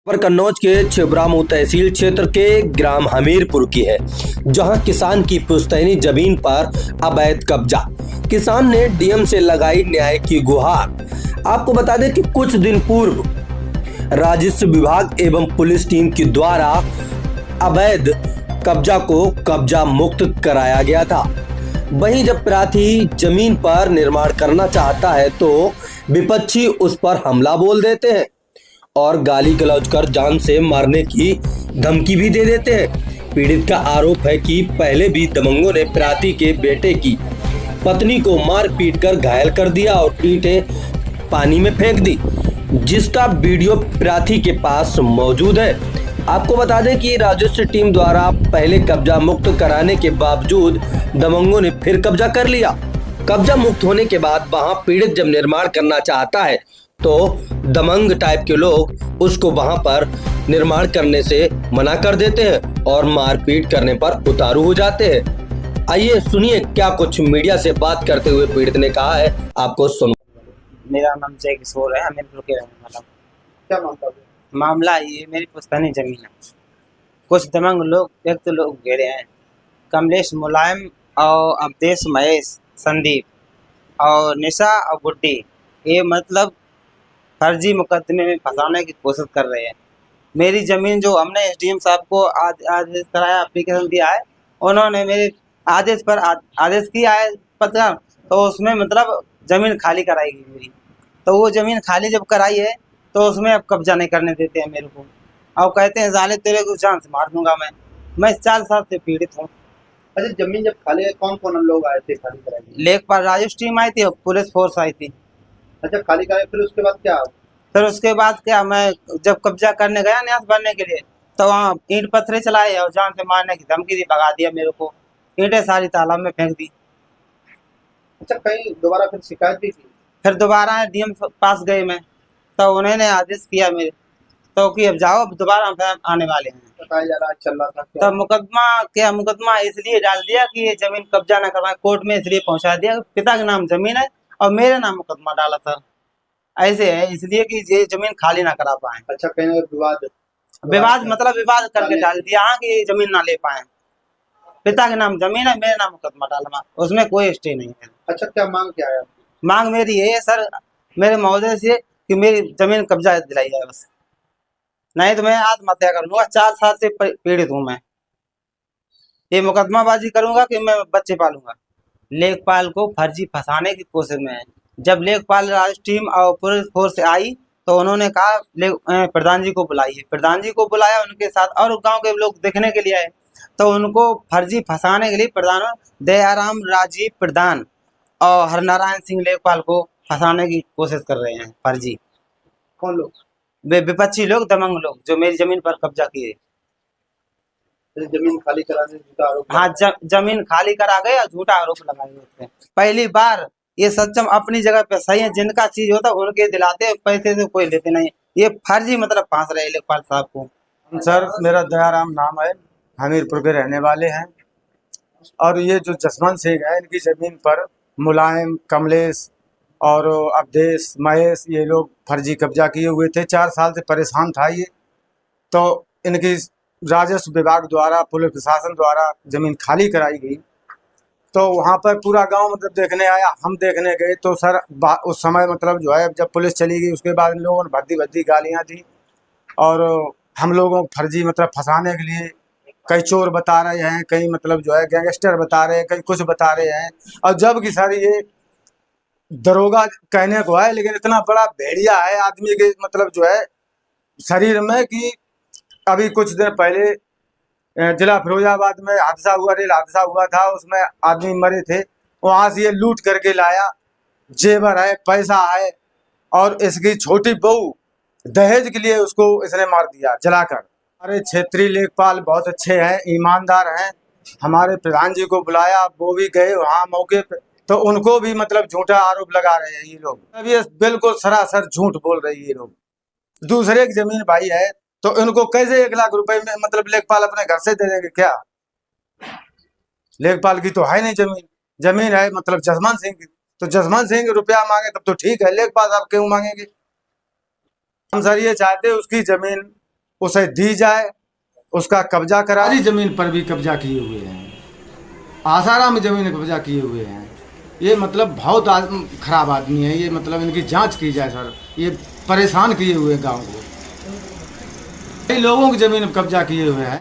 पर कन्नौज के छिबरामऊ तहसील क्षेत्र के ग्राम हमीरपुर की है, जहां किसान की पुश्तैनी जमीन पर अवैध कब्जा। किसान ने डीएम से लगाई न्याय की गुहार। आपको बता दें कि कुछ दिन पूर्व राजस्व विभाग एवं पुलिस टीम के द्वारा अवैध कब्जा को कब्जा मुक्त कराया गया था। वहीं जब प्रार्थी जमीन पर निर्माण करना चाहता है तो विपक्षी उस पर हमला बोल देते हैं और गाली गलौज कर जान से मारने की धमकी भी दे देते हैं। पीड़ित का आरोप है कि पहले भी दबंगों ने प्रार्थी के बेटे की पत्नी को मार पीट कर घायल कर दिया और ईंटें पानी में फेंक दी, जिसका वीडियो प्रार्थी के पास मौजूद है। आपको बता दें कि राजस्व टीम द्वारा पहले कब्जा मुक्त कराने के बावजूद दबंगों ने फिर कब्जा कर लिया। कब्जा मुक्त होने के बाद वहां पीड़ित जब निर्माण करना चाहता है तो दबंग टाइप के लोग उसको वहां पर निर्माण करने से मना कर देते हैं और मारपीट करने पर उतारू हो जाते हैं। आइए सुनिए क्या कुछ मीडिया से बात करते हुए पीड़ित ने कहा है, आपको सुनो। मेरा नाम जय किशोर है, हमीरपुर के रहने वाला हूँ। क्या मामला है? मामला ये मेरी पुश्तैनी जमीन है। कुछ दबंग लोग व्यक्ति लोग घेरे हैं, कमलेश मुलायम और अवधेश महेश संदीप और निशा और गुड्डी। ये मतलब फर्जी मुकदमे में फंसाने की कोशिश कर रहे हैं। मेरी ज़मीन जो हमने एसडीएम साहब को आदेश कराया, एप्लीकेशन दिया है, उन्होंने मेरे आदेश पर आदेश किया है पत्र, तो उसमें मतलब ज़मीन खाली कराएगी मेरी। तो वो ज़मीन खाली जब कराई है तो उसमें अब कब्जा नहीं करने देते हैं मेरे को, और कहते हैं साले तेरे को जान से मार दूंगा मैं 4 साल से पीड़ित हूँ। अच्छा, जमीन जब खाली है कौन कौन लोग आए थे खाली कराने? लेखपाल राजस्व टीम आई थी और पुलिस फोर्स आई थी। अच्छा, खाली कराए फिर उसके बाद क्या? फिर उसके बाद क्या, मैं जब कब्जा करने गया न्यास भरने के लिए तो वहाँ ईंट पत्थरे चलाए और जान से मारने की धमकी दी, भगा दिया मेरे को, ईंटें सारी तालाब में फेंक दी। अच्छा, कहीं दोबारा फिर शिकायत भी की? फिर दोबारा डीएम पास गए मैं, तो उन्होंने आदेश किया मेरे तो कि अब जाओ, अब दोबारा हम आने वाले हैं। बताया जा रहा है चल रहा था तो मुकदमा इसलिए डाल दिया कि ये जमीन कब्जा न करवाए, कोर्ट में इसलिए पहुंचा दिया। पिता के नाम जमीन है और मेरे नाम मुकदमा डाला सर, ऐसे है इसलिए कि ये जमीन खाली ना करा पाए। अच्छा, कहीं विवाद मतलब विवाद करके डाल दिया हाँ कि ये जमीन ना ले पाए। पिता के नाम जमीन है, मेरे नाम मुकदमा डाला, उसमें कोई स्टे नहीं है। अच्छा, क्या मांग क्या है? मांग मेरी ये है सर, मेरे महोदय से कि मेरी जमीन कब्जा दिलाई जाए बस, नहीं तो मैं आत्महत्या कर लूंगा। 4 साल से पीड़ित हूँ मैं, ये मुकदमाबाजी करूंगा कि मैं बच्चे पालूंगा। लेखपाल को फर्जी फंसाने की कोशिश में है। जब लेखपाल राज टीम और पुलिस फोर्स आई तो उन्होंने कहा प्रधान जी को बुलाइए। प्रधान जी को बुलाया, उनके साथ और गांव के लोग देखने के लिए आए, तो उनको फर्जी फंसाने के लिए प्रधान दयाराम राजीव प्रधान और हरनारायण सिंह लेखपाल को फंसाने की कोशिश कर रहे हैं फर्जी। कौन लोग? वे विपक्षी लोग, दबंग लोग जो मेरी जमीन पर कब्जा किए। जमीन खाली कराने का आरोप? हाँ, जमीन खाली करा गए और झूठा आरोप लगाए उसने। पहली बार ये सच्चम अपनी जगह पे सही है, जिनका चीज होता है उनके दिलाते, पैसे से कोई लेते नहीं। ये फर्जी मतलब फांस रहे लेखपाल साहब को। सर, मेरा दयाराम नाम है, हमीरपुर के रहने वाले हैं। और ये जो जसवंत सिंह है, इनकी जमीन पर मुलायम, कमलेश और अवधेश महेश ये लोग फर्जी कब्जा किए हुए थे। 4 साल से परेशान था ये। तो इनकी राजस्व विभाग द्वारा, पुलिस प्रशासन द्वारा जमीन खाली कराई गई। तो वहाँ पर पूरा गांव मतलब देखने आया, हम देखने गए तो सर उस समय मतलब जो है जब पुलिस चली गई उसके बाद इन लोगों ने भद्दी गालियाँ दी और हम लोगों को फर्जी मतलब फंसाने के लिए कई चोर बता रहे हैं, कई मतलब जो है गैंगस्टर बता रहे हैं, कई कुछ बता रहे हैं। और जब कि सर ये दरोगा कहने को है, लेकिन इतना बड़ा भेड़िया है आदमी के मतलब जो है शरीर में कि अभी कुछ दिन पहले जिला फिरोजाबाद में हादसा हुआ, रेल हादसा हुआ था, उसमें आदमी मरे थे। वहाँ से ये लूट करके लाया, जेवर है, पैसा है, और इसकी छोटी बहू दहेज के लिए उसको इसने मार दिया जलाकर। हमारे क्षेत्रीय लेखपाल बहुत अच्छे हैं, ईमानदार हैं। हमारे प्रधान जी को बुलाया, वो भी गए वहाँ मौके पे, तो उनको भी मतलब झूठा आरोप लगा रहे हैं ये लोग। अब ये बिल्कुल सरासर झूठ बोल रहे हैं ये लोग। दूसरे की जमीन भाई है तो इनको कैसे 1 लाख रुपए में मतलब लेखपाल अपने घर से दे देंगे क्या? लेखपाल की तो है नहीं जमीन है मतलब जसवंत सिंह की। तो जसवंत सिंह रुपया मांगे तब तो ठीक है, लेखपाल साहब क्यों मांगेंगे? हम सर ये चाहते उसकी जमीन उसे दी जाए, उसका कब्जा करा। जमीन पर भी कब्जा किए हुए हैं, आसाराम जमीन कब्जा किए हुए हैं। ये मतलब बहुत खराब आदमी है ये, मतलब इनकी जांच की जाए सर। ये परेशान किए हुए गांव को, कई लोगों की जमीन कब्जा किए हुए हैं।